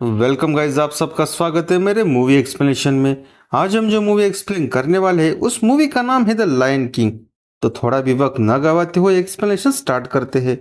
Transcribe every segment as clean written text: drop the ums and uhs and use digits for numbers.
Welcome guys, आप सबका स्वागत है मेरे मूवी एक्सप्लेनेशन में। आज हम जो मूवी एक्सप्लेन करने वाले हैं उस मूवी का नाम है द लायन किंग। तो थोड़ा भी वक्त न गवाते हुए एक्सप्लेनेशन स्टार्ट करते हैं।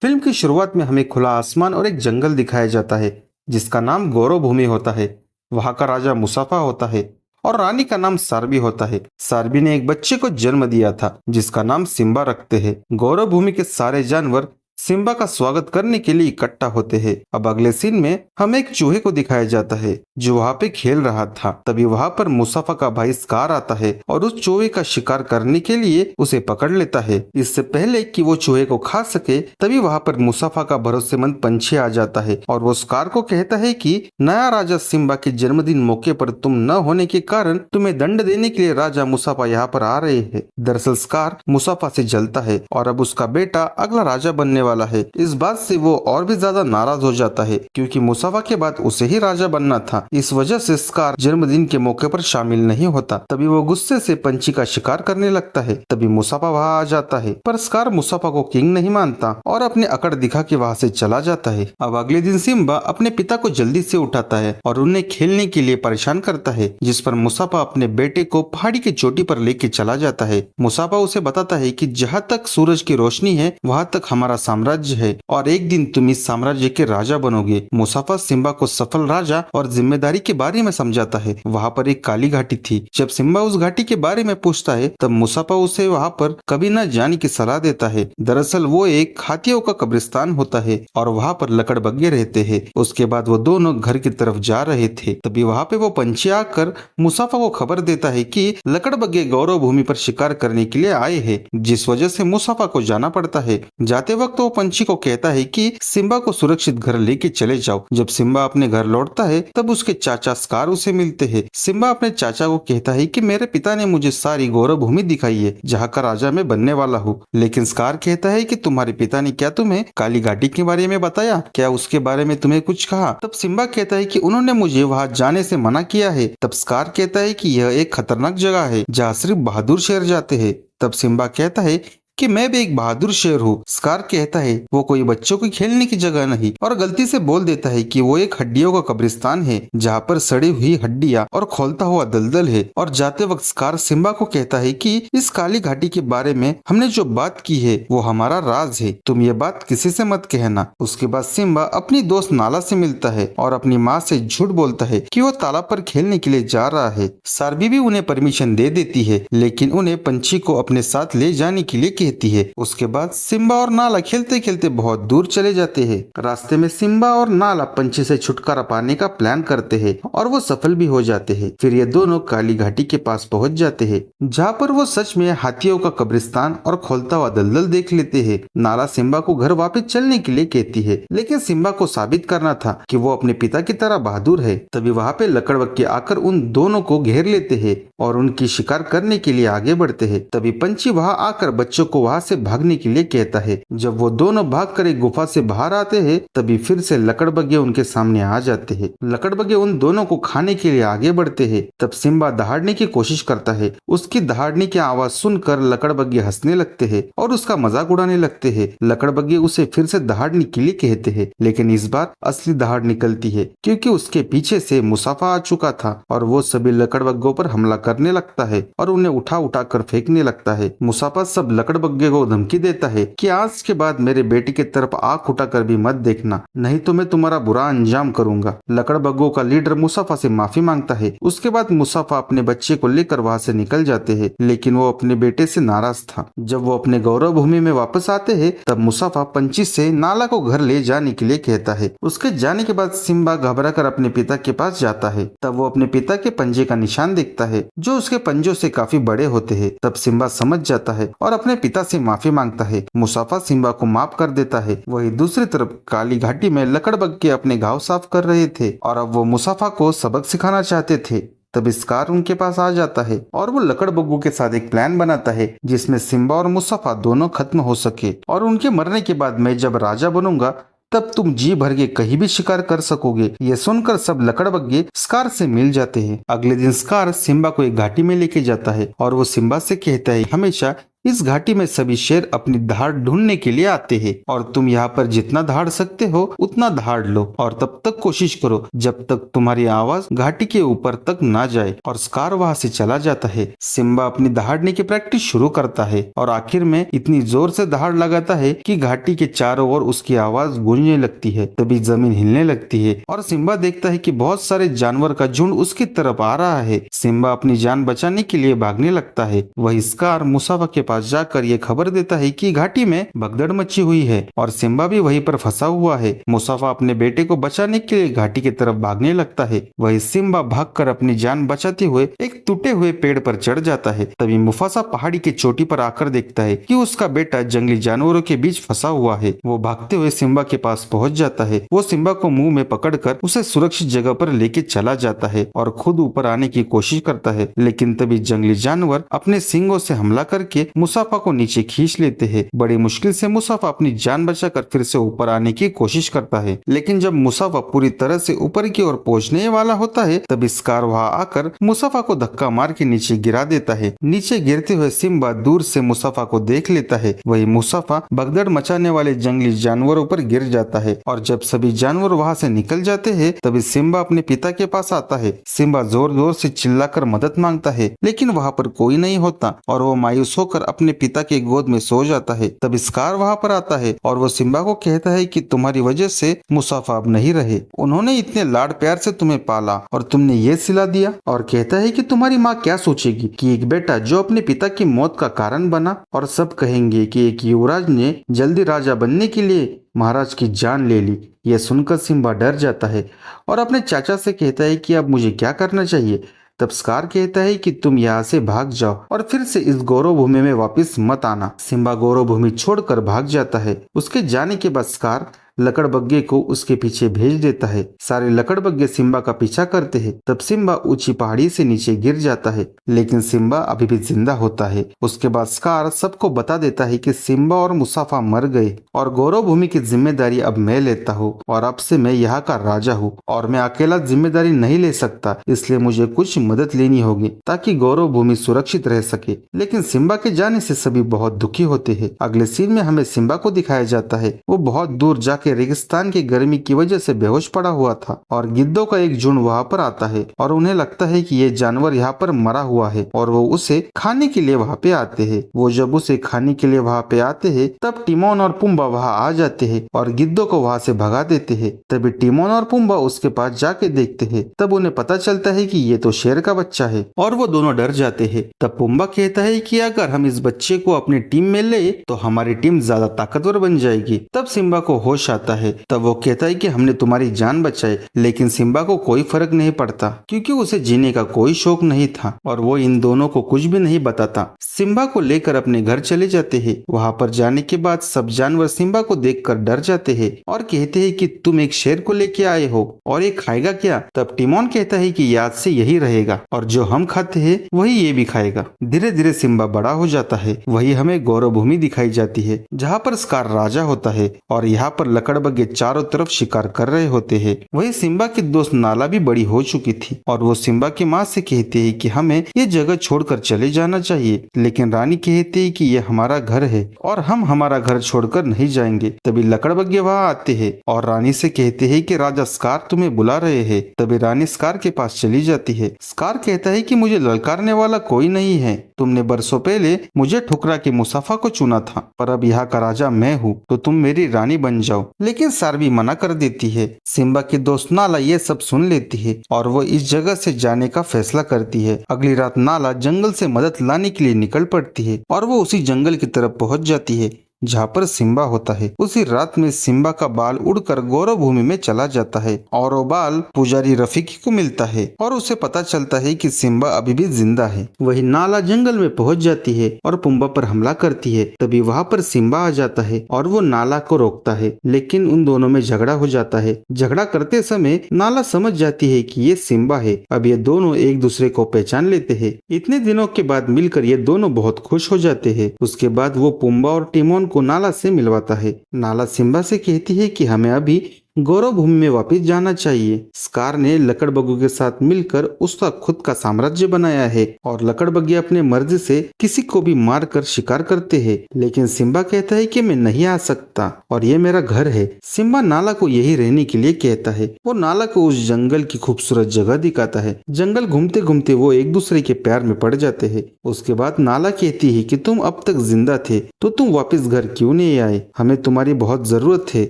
फिल्म की शुरुआत में हमें खुला आसमान और एक जंगल दिखाया जाता है जिसका नाम गौरव भूमि होता है। वहाँ का राजा मुसाफा होता है और रानी का नाम सारबी होता है। सारबी ने एक बच्चे को जन्म दिया था जिसका नाम सिम्बा रखते हैं। गौरव भूमि के सारे जानवर सिम्बा का स्वागत करने के लिए इकट्ठा होते हैं। अब अगले सीन में हमें एक चूहे को दिखाया जाता है जो वहाँ पे खेल रहा था। तभी वहाँ पर मुसाफा का भाई स्कार आता है और उस चूहे का शिकार करने के लिए उसे पकड़ लेता है। इससे पहले कि वो चूहे को खा सके तभी वहाँ पर मुसाफा का भरोसेमंद पंछी आ जाता है और वो स्कार को कहता है कि नया राजा सिम्बा के जन्मदिन मौके पर तुम न होने के कारण तुम्हें दंड देने के लिए राजा मुसाफा यहाँ पर आ रहे हैं। दरअसल स्कार मुसाफा से जलता है और अब उसका बेटा अगला राजा बनने वाला है। इस बात से वो और भी ज्यादा नाराज हो जाता है क्योंकि मुसाफा के बाद उसे ही राजा बनना था। इस वजह से स्कार जन्मदिन के मौके पर शामिल नहीं होता। तभी वो गुस्से से पंछी का शिकार करने लगता है। तभी मुसाफा वहाँ आ जाता है पर स्कार मुसाफा को किंग नहीं मानता और अपने अकड़ दिखा के वहाँ से चला जाता है। अब अगले दिन सिम्बा अपने पिता को जल्दी से उठाता है और उन्हें खेलने के लिए परेशान करता है, जिस पर मुसाफा अपने बेटे को पहाड़ी की चोटी पर लेके चला जाता है। मुसाफा उसे बताता है कि जहाँ तक सूरज की रोशनी है वहाँ तक हमारा साम्राज्य है और एक दिन तुम इस साम्राज्य के राजा बनोगे। मुसाफा सिम्बा को सफल राजा और जिम्मेदारी के बारे में समझाता है। वहाँ पर एक काली घाटी थी। जब सिम्बा उस घाटी के बारे में पूछता है तब मुसाफा उसे वहाँ पर कभी न जाने की सलाह देता है। दरअसल वो एक हाथियों का कब्रिस्तान होता है और वहाँ पर लकड़बग्गे रहते हैं। उसके बाद वो दोनों घर की तरफ जा रहे थे। तभी वहाँ पे वो पंछी आकर मुसाफा को खबर देता है कि लकड़बग्गे गौरव भूमि पर शिकार करने के लिए आए हैं, जिस वजह से मुसाफा को जाना पड़ता है। जाते वक्त वो पंछी को कहता है कि सिम्बा को सुरक्षित घर लेके चले जाओ। जब सिम्बा अपने घर लौटता है तब उसके चाचा स्कार उसे मिलते हैं। सिम्बा अपने चाचा को कहता है कि मेरे पिता ने मुझे सारी गौरव भूमि दिखाई है जहाँ का राजा मैं बनने वाला हूँ। लेकिन स्कार कहता है कि तुम्हारे पिता ने क्या तुम्हें काली घाटी के बारे में बताया? क्या उसके बारे में तुम्हें कुछ कहा? तब सिम्बा कहता है कि उन्होंने मुझे वहाँ जाने से मना किया है। तब स्कार कहता है कि यह एक खतरनाक जगह है जहाँ सिर्फ बहादुर शेर जाते हैं। तब सिम्बा कहता है कि मैं भी एक बहादुर शेर हूँ। स्कार कहता है वो कोई बच्चों की खेलने की जगह नहीं और गलती से बोल देता है कि वो एक हड्डियों का कब्रिस्तान है जहाँ पर सड़ी हुई हड्डियाँ और खोलता हुआ दलदल है। और जाते वक्त स्कार सिम्बा को कहता है कि इस काली घाटी के बारे में हमने जो बात की है वो हमारा राज है, तुम ये बात किसी से मत कहना। उसके बाद सिम्बा अपनी दोस्त नाला से मिलता है और अपनी माँ से झूठ बोलता है कि वो तालाब पर खेलने के लिए जा रहा है। सारबी भी उन्हें परमिशन दे देती है लेकिन उन्हें पंछी को अपने साथ ले जाने के लिए कहती है। उसके बाद सिम्बा और नाला खेलते खेलते बहुत दूर चले जाते हैं। रास्ते में सिम्बा और नाला पंछी से छुटकारा पाने का प्लान करते हैं और वो सफल भी हो जाते हैं। फिर ये दोनों काली घाटी के पास पहुंच जाते हैं जहाँ पर वो सच में हाथियों का कब्रिस्तान और खोलता हुआ दलदल देख लेते हैं। नाला सिम्बा को घर वापस चलने के लिए कहती है लेकिन सिम्बा को साबित करना था कि वो अपने पिता की तरह बहादुर है। तभी वहाँ पे लकड़बग्गे आकर उन दोनों को घेर लेते हैं और उनकी शिकार करने के लिए आगे बढ़ते हैं। तभी पंछी वहाँ आकर बच्चों को वहाँ से भागने के लिए कहता है। जब वो दोनों भागकर एक गुफा से बाहर आते हैं तभी फिर से लकड़बग्गे उनके सामने आ जाते हैं। लकड़बग्गे उन दोनों को खाने के लिए आगे बढ़ते हैं। तब सिम्बा दहाड़ने की कोशिश करता है। उसकी दहाड़ने की आवाज सुनकर लकड़बग्गे हंसने लगते हैं और उसका मजाक उड़ाने लगते हैं। लकड़बग्गे उसे फिर से दहाड़ने के लिए कहते हैं लेकिन इस बार असली दहाड़ निकलती है क्योंकि उसके पीछे से मुसाफा आ चुका था और वो सभी लकड़बग्गों पर हमला करने लगता है और उन्हें उठा उठा कर फेंकने लगता है। मुसाफा सब लकड़बग्गे को धमकी देता है कि आज के बाद मेरे बेटे की तरफ आंख उठाकर भी मत देखना, नहीं तो मैं तुम्हारा बुरा अंजाम करूंगा। लकड़बग्गों का लीडर मुसाफा से माफी मांगता है। उसके बाद मुसाफा अपने बच्चे को लेकर वहाँ से निकल जाते हैं लेकिन वो अपने बेटे से नाराज था। जब वो अपने गौरव भूमि में वापस आते हैं तब मुसाफा पंछी से नाला को घर ले जाने के लिए कहता है। उसके जाने के बाद सिम्बा घबराकर अपने पिता के पास जाता है। तब वो अपने पिता के पंजे का निशान देखता है जो उसके पंजों से काफी बड़े होते हैं। तब सिम्बा समझ जाता है और अपने पिता से माफी मांगता है। मुसाफा सिम्बा को माफ कर देता है। वही दूसरी तरफ काली घाटी में लकड़बग्गे अपने घाव साफ कर रहे थे और अब वो मुसाफा को सबक सिखाना चाहते थे। तब स्कार उनके पास आ जाता है और वो लकड़बग्गों के साथ एक प्लान बनाता है जिसमें सिम्बा और मुसाफा दोनों खत्म हो सके और उनके मरने के बाद मैं जब राजा बनूंगा तब तुम जी भर के कहीं भी शिकार कर सकोगे। ये सुनकर सब लकड़बग्गे स्कार से मिल जाते हैं। अगले दिन स्कार सिम्बा को एक घाटी में लेके जाता है और वो सिम्बा से कहता है हमेशा इस घाटी में सभी शेर अपनी दहाड़ ढूंढने के लिए आते हैं और तुम यहाँ पर जितना दहाड़ सकते हो उतना दहाड़ लो और तब तक कोशिश करो जब तक तुम्हारी आवाज घाटी के ऊपर तक ना जाए। और स्कार वहाँ से चला जाता है। सिम्बा अपनी दहाड़ने की प्रैक्टिस शुरू करता है और आखिर में इतनी जोर से दहाड़ लगाता है कि घाटी के चारों ओर उसकी आवाज गूंजने लगती है। तभी जमीन हिलने लगती है और सिम्बा देखता है कि बहुत सारे जानवर का झुंड उसकी तरफ आ रहा है। सिम्बा अपनी जान बचाने के लिए भागने लगता है। वही स्कार मुसाफा के पास जाकर ये खबर देता है कि घाटी में भगदड़ मची हुई है और सिम्बा भी वहीं पर फंसा हुआ है। मुसाफा अपने बेटे को बचाने के लिए घाटी की तरफ भागने लगता है। वही सिम्बा भागकर अपनी जान बचाते हुए एक टूटे हुए पेड़ पर चढ़ जाता है। तभी मुफासा पहाड़ी की चोटी पर आकर देखता है कि उसका बेटा जंगली जानवरों के बीच फंसा हुआ है। वो भागते हुए सिम्बा के पास पहुंच जाता है। वो सिम्बा को मुंह में पकड़कर उसे सुरक्षित जगह पर लेके चला जाता है और खुद ऊपर आने की कोशिश करता है, लेकिन तभी जंगली जानवर अपने सींगों से हमला करके मुसाफा को नीचे खींच लेते हैं। बड़ी मुश्किल से मुसाफा अपनी जान बचाकर फिर से ऊपर आने की कोशिश करता है, लेकिन जब मुसाफा पूरी तरह से ऊपर की ओर पहुंचने वाला होता है तब स्कार वहां आकर मुसाफा को धक्का मार के नीचे गिरा देता है। नीचे गिरते हुए सिम्बा दूर से मुसाफा को देख लेता है। वही मुसाफा भगदड़ मचाने वाले जंगली जानवरों पर गिर जाता है और जब सभी जानवर वहां से निकल जाते हैं तभी सिम्बा अपने पिता के पास आता है। सिम्बा जोर जोर से चिल्लाकर मदद मांगता है, लेकिन वहां पर कोई नहीं होता और वो मायूस होकर अपने पिता के गोद में सो जाता है। तब स्कार वहां पर आता है और वो सिम्बा को कहता है कि तुम्हारी वजह से मुसाफा अब नहीं रहे। उन्होंने इतने लाड प्यार से तुम्हें पाला और तुमने ये सिला दिया। और कहता है कि तुम्हारी माँ क्या सोचेगी कि एक बेटा जो अपने पिता की मौत का कारण बना, और सब कहेंगे कि एक युवराज ने जल्दी राजा बनने के लिए महाराज की जान ले ली। यह सुनकर सिम्बा डर जाता है और अपने चाचा से कहता है कि अब मुझे क्या करना चाहिए। तब स्कार कहता है कि तुम यहाँ से भाग जाओ और फिर से इस गौरव भूमि में वापस मत आना। सिम्बा गौरव भूमि छोड़कर भाग जाता है। उसके जाने के बाद स्कार लकड़बग्गे को उसके पीछे भेज देता है। सारे लकड़बग्गे सिम्बा का पीछा करते हैं। तब सिम्बा ऊंची पहाड़ी से नीचे गिर जाता है, लेकिन सिम्बा अभी भी जिंदा होता है। उसके बाद स्कार सबको बता देता है कि सिम्बा और मुसाफा मर गए और गौरव भूमि की जिम्मेदारी अब मैं लेता हूँ और अब से मैं यहाँ का राजा हूँ और मैं अकेला जिम्मेदारी नहीं ले सकता, इसलिए मुझे कुछ मदद लेनी होगी ताकि गौरव भूमि सुरक्षित रह सके। लेकिन सिम्बा के जाने से सभी बहुत दुखी होते हैं। अगले सीन में हमें सिम्बा को दिखाया जाता है। वो बहुत दूर जाकर रेगिस्तान की गर्मी की वजह से बेहोश पड़ा हुआ था और गिद्धों का एक झुंड वहाँ पर आता है और उन्हें लगता है कि ये जानवर यहाँ पर मरा हुआ है और वो उसे खाने के लिए वहाँ पे आते हैं। वो जब उसे खाने के लिए वहाँ पे आते हैं तब टिमोन और पुम्बा वहाँ आ जाते हैं और गिद्धों को वहाँ से भगा देते हैं। तभी टिमोन और पुम्बा उसके पास जाके देखते हैं। तब उन्हें पता चलता है कि ये तो शेर का बच्चा है और वो दोनों डर जाते हैं। तब पुम्बा कहता है कि अगर हम इस बच्चे को अपनी टीम में ले तो हमारी टीम ज्यादा ताकतवर बन जाएगी। तब सिम्बा को होश आता है। तब वो कहता है कि हमने तुम्हारी जान बचाई, लेकिन सिम्बा को कोई फर्क नहीं पड़ता क्योंकि उसे जीने का कोई शौक नहीं था और वो इन दोनों को कुछ भी नहीं बताता। सिम्बा को लेकर अपने घर चले जाते हैं। वहाँ पर जाने के बाद सब जानवर सिम्बा को देखकर डर जाते हैं और कहते हैं कि तुम एक शेर को लेके आए हो और ये खाएगा क्या। तब टिमोन कहता है कि याद से यही रहेगा और जो हम खाते हैं वही ये भी खाएगा। धीरे धीरे सिम्बा बड़ा हो जाता है। वही हमें गौरव भूमि दिखाई जाती है जहाँ पर स्कार राजा होता है और यहाँ पर लकड़बग्गे चारों तरफ शिकार कर रहे होते हैं। वही सिम्बा की दोस्त नाला भी बड़ी हो चुकी थी और वो सिम्बा की माँ से कहती है कि हमें ये जगह छोड़कर चले जाना चाहिए, लेकिन रानी कहती है कि ये हमारा घर है और हम हमारा घर छोड़कर नहीं जाएंगे। तभी लकड़बग्गे वहाँ आते हैं और रानी से कहते हैं कि राजा स्कार तुम्हें बुला रहे हैं। तभी रानी स्कार के पास चली जाती है। स्कार कहता है कि मुझे ललकारने वाला कोई नहीं है। तुमने बरसों पहले मुझे ठुकरा के मुसाफा को चुना था, पर अब यहाँ का राजा मैं हूँ, तो तुम मेरी रानी बन जाओ। लेकिन सारवी मना कर देती है। सिम्बा की दोस्त नाला ये सब सुन लेती है और वो इस जगह से जाने का फैसला करती है। अगली रात नाला जंगल से मदद लाने के लिए निकल पड़ती है और वो उसी जंगल की तरफ पहुंच जाती है जहाँ पर सिम्बा होता है। उसी रात में सिम्बा का बाल उड़कर गौरव भूमि में चला जाता है और वो बाल पुजारी रफीकी को मिलता है और उसे पता चलता है कि सिम्बा अभी भी जिंदा है। वही नाला जंगल में पहुंच जाती है और पुम्बा पर हमला करती है। तभी वहाँ पर सिम्बा आ जाता है और वो नाला को रोकता है, लेकिन उन दोनों में झगड़ा हो जाता है। झगड़ा करते समय नाला समझ जाती है कि ये सिम्बा है। अब ये दोनों एक दूसरे को पहचान लेते हैं। इतने दिनों के बाद मिलकर ये दोनों बहुत खुश हो जाते हैं। उसके बाद वो पुम्बा और टिमोन को नाला से मिलवाता है। नाला सिम्बा से कहती है कि हमें अभी गौरव भूमि में वापस जाना चाहिए। स्कार ने लकड़बग्गू के साथ मिलकर उसका खुद का साम्राज्य बनाया है और लकड़बग्गे अपने मर्जी से किसी को भी मार कर शिकार करते हैं, लेकिन सिम्बा कहता है कि मैं नहीं आ सकता और ये मेरा घर है। सिम्बा नाला को यही रहने के लिए कहता है। वो नाला को उस जंगल की खूबसूरत जगह दिखाता है। जंगल घूमते घूमते वो एक दूसरे के प्यार में पड़ जाते हैं। उसके बाद नाला कहती है कि तुम अब तक जिंदा थे तो तुम वापस घर क्यों नहीं आए, हमें तुम्हारी बहुत जरूरत है।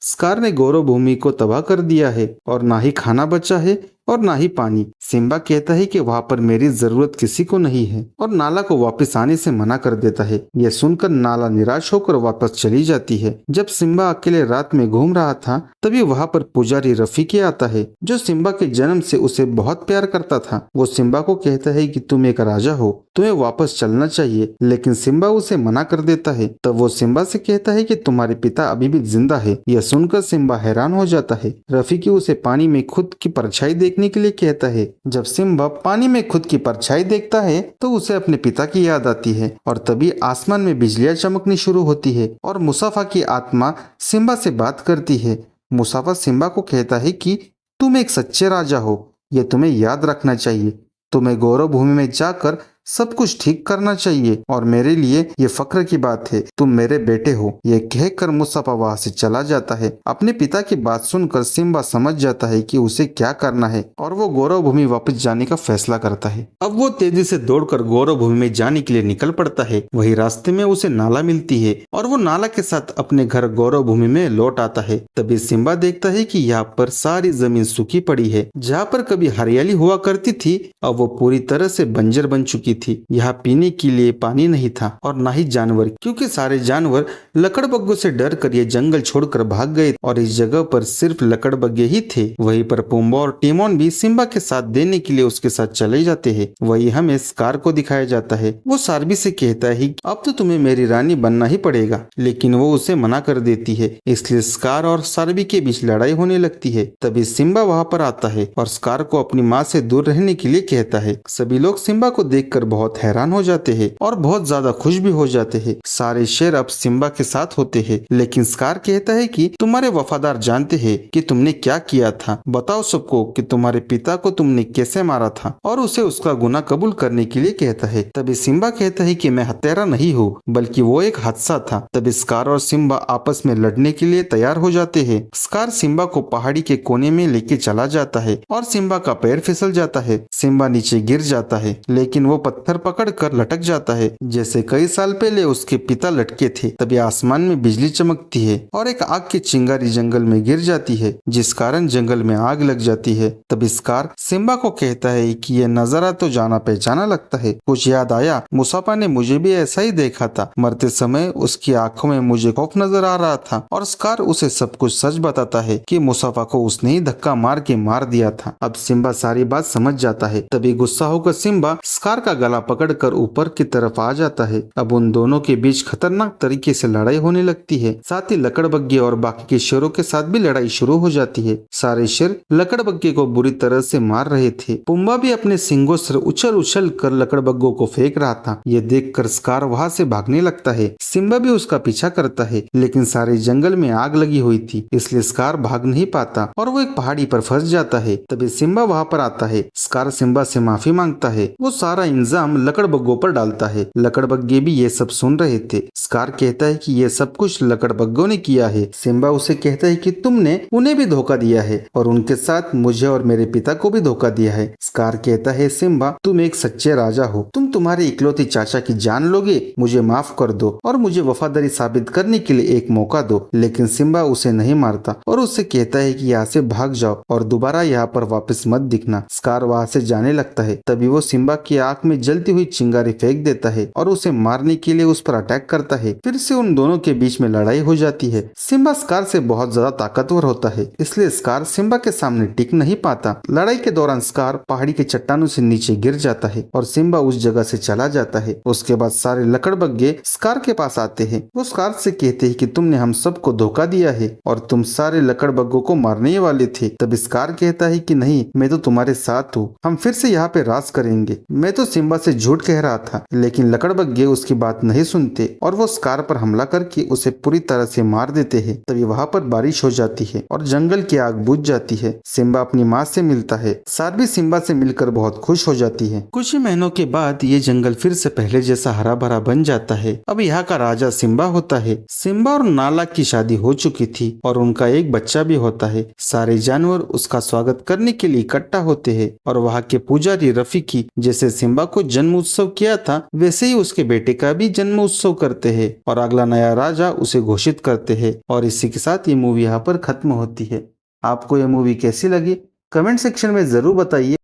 स्कार ने गौरव भूमि को तबाह कर दिया है और ना ही खाना बचा है और ना ही पानी। सिम्बा कहता है कि वहाँ पर मेरी जरूरत किसी को नहीं है और नाला को वापस आने से मना कर देता है। यह सुनकर नाला निराश होकर वापस चली जाती है। जब सिम्बा अकेले रात में घूम रहा था तभी वहाँ पर पुजारी रफीकी आता है, जो सिम्बा के जन्म से उसे बहुत प्यार करता था। वो सिम्बा को कहता है कि तुम एक राजा हो, तुम्हें वापस चलना चाहिए, लेकिन सिम्बा उसे मना कर देता है। तब वो सिम्बा से कहता है कि तुम्हारे पिता अभी भी जिंदा है। यह सुनकर सिम्बा हैरान हो जाता है। रफीकी उसे पानी में खुद की परछाई देखने के लिए कहता है। जब सिम्बा पानी में खुद की परछाई देखता है तो उसे अपने पिता की याद आती है और तभी आसमान में बिजलियां चमकनी शुरू होती है और मुसाफा की आत्मा सिम्बा से बात करती है। मुसाफा सिम्बा को कहता है कि तुम एक सच्चे राजा हो, यह तुम्हें याद रखना चाहिए। तुम्हें गौरव भूमि में जाकर सब कुछ ठीक करना चाहिए और मेरे लिए ये फक्र की बात है, तुम मेरे बेटे हो। ये कहकर मुसाफा वहां से चला जाता है। अपने पिता की बात सुनकर सिम्बा समझ जाता है कि उसे क्या करना है और वो गौरव भूमि वापस जाने का फैसला करता है। अब वो तेजी से दौड़कर गौरव भूमि में जाने के लिए निकल पड़ता है। वही रास्ते में उसे नाला मिलती है और वो नाला के साथ अपने घर गौरव भूमि में लौट आता है। तभी सिम्बा देखता है कि यहाँ पर सारी जमीन सूखी पड़ी है। जहाँ पर कभी हरियाली हुआ करती थी अब वो पूरी तरह से बंजर बन चुकी थी। यहाँ पीने के लिए पानी नहीं था और ना ही जानवर, क्योंकि सारे जानवर लकड़बग्गों से डर कर ये जंगल छोड़कर भाग गए और इस जगह पर सिर्फ लकड़बग्गे ही थे। वहीं पर पुम्बा और टिमोन भी सिम्बा के साथ देने के लिए उसके साथ चले जाते हैं। वही हमें स्कार को दिखाया जाता है। वो सार्बी से कहता है कि अब तो तुम्हें मेरी रानी बनना ही पड़ेगा, लेकिन वो उसे मना कर देती है। इसलिए स्कार और सार्बी के बीच लड़ाई होने लगती है। तभी सिम्बा वहाँ पर आता है और स्कार को अपनी माँ से दूर रहने के लिए कहता है। सभी लोग सिम्बा को देखकर बहुत हैरान हो जाते हैं और बहुत ज्यादा खुश भी हो जाते हैं। सारे शेर अब सिम्बा के साथ होते हैं, लेकिन स्कार कहता है कि तुम्हारे वफादार जानते हैं कि तुमने क्या किया था। बताओ सबको कि तुम्हारे पिता को तुमने कैसे मारा था और उसे उसका गुनाह कबूल करने के लिए कहता है। तभी सिम्बा कहता है कि मैं हत्यारा नहीं हूँ, बल्कि वो एक हादसा था। तभी स्कार और सिम्बा आपस में लड़ने के लिए तैयार हो जाते हैं। स्कार सिम्बा को पहाड़ी के कोने में लेके चला जाता है और सिम्बा का पैर फिसल जाता है। सिम्बा नीचे गिर जाता है, लेकिन वो पत्थर पकड़कर लटक जाता है जैसे कई साल पहले उसके पिता लटके थे। तभी आसमान में बिजली चमकती है और एक आग की चिंगारी जंगल में गिर जाती है, जिस कारण जंगल में आग लग जाती है। तभी स्कार सिम्बा को कहता है कि यह नजारा तो जाना पहचाना लगता है, कुछ याद आया? मुसाफा ने मुझे भी ऐसा ही देखा था। मरते समय उसकी आंखों में मुझे खौफ नजर आ रहा था और स्कार उसे सब कुछ सच बताता है कि मुसाफा को उसने ही धक्का मार के मार दिया था। अब सिम्बा सारी बात समझ जाता है। तभी गुस्सा होकर सिम्बा स्कार का गला पकड़कर ऊपर की तरफ आ जाता है। अब उन दोनों के बीच खतरनाक तरीके से लड़ाई होने लगती है। साथ ही लकड़बग्गे और बाकी के शेरों के साथ भी लड़ाई शुरू हो जाती है। सारे शेर लकड़बग्गे को बुरी तरह से मार रहे थे। पुम्बा भी अपने सिंगों से उछल उछल कर लकड़बग्गों को फेंक रहा था। ये देखकर स्कार वहाँ से भागने लगता है। सिम्बा भी उसका पीछा करता है, लेकिन सारे जंगल में आग लगी हुई थी, इसलिए स्कार भाग नहीं पाता और वो एक पहाड़ी पर फंस जाता है। तभी सिम्बा वहाँ पर आता है। स्कार सिम्बा से माफी मांगता है। वो सारा इल्जाम लकड़बग्गों पर डालता है। लकड़बग्गे भी ये सब सुन रहे थे। स्कार कहता है कि ये सब कुछ लकड़बग्गों ने किया है। सिम्बा उसे कहता है कि तुमने उन्हें भी धोखा दिया है और उनके साथ मुझे और मेरे पिता को भी धोखा दिया है। स्कार कहता है सिम्बा तुम एक सच्चे राजा हो, तुम तुम्हारे इकलौते चाचा की जान लोगे, मुझे माफ कर दो और मुझे वफादारी साबित करने के लिए एक मौका दो। लेकिन सिम्बा उसे नहीं मारता और उससे कहता है कि यहाँ से भाग जाओ और दोबारा यहाँ पर वापस मत दिखना। स्कार वहाँ से जाने लगता है। तभी वो सिम्बा की आंख में जलती हुई चिंगारी फेंक देता है और उसे मारने के लिए उस पर अटैक करता है। फिर से उन दोनों के बीच में लड़ाई हो जाती है। सिम्बा स्कार से बहुत ज्यादा ताकतवर होता है, इसलिए स्कार सिम्बा के सामने टिक नहीं पाता। लड़ाई के दौरान स्कार पहाड़ी के चट्टानों से नीचे गिर जाता है और सिम्बा उस जगह से चला जाता है। उसके बाद सारे लकड़बग्गे स्कार के पास आते हैं। वो स्कार से कहते हैं कि तुमने हम सबको धोखा दिया है और तुम सारे लकड़बग्गों को मारने वाले थे। तब स्कार कहता है कि नहीं, मैं तो तुम्हारे साथ हूँ, हम फिर से यहाँ पे राज करेंगे। मैं तो सिम्बा से झूठ कह रहा था, लेकिन लकड़बग्घे उसकी बात नहीं सुनते और वो स्कार पर हमला करके उसे पूरी तरह से मार देते हैं। तभी वहाँ पर बारिश हो जाती है और जंगल की आग बुझ जाती है। सिम्बा अपनी माँ से मिलता है। सार भी सिम्बा से मिलकर बहुत खुश हो जाती है। कुछ ही महीनों के बाद ये जंगल फिर से पहले जैसा हरा भरा बन जाता है। अब यहाँ का राजा सिम्बा होता है। सिम्बा और नाला की शादी हो चुकी थी और उनका एक बच्चा भी होता है। सारे जानवर उसका स्वागत करने के लिए इकट्ठा होते हैं और वहाँ के पुजारी रफीकी जैसे सिम्बा को जन्म उत्सव किया था वैसे ही उसके बेटे का भी जन्म उत्सव करते हैं और अगला नया राजा उसे घोषित करते हैं। और इसी के साथ ये मूवी यहाँ पर खत्म होती है। आपको ये मूवी कैसी लगी कमेंट सेक्शन में जरूर बताइए।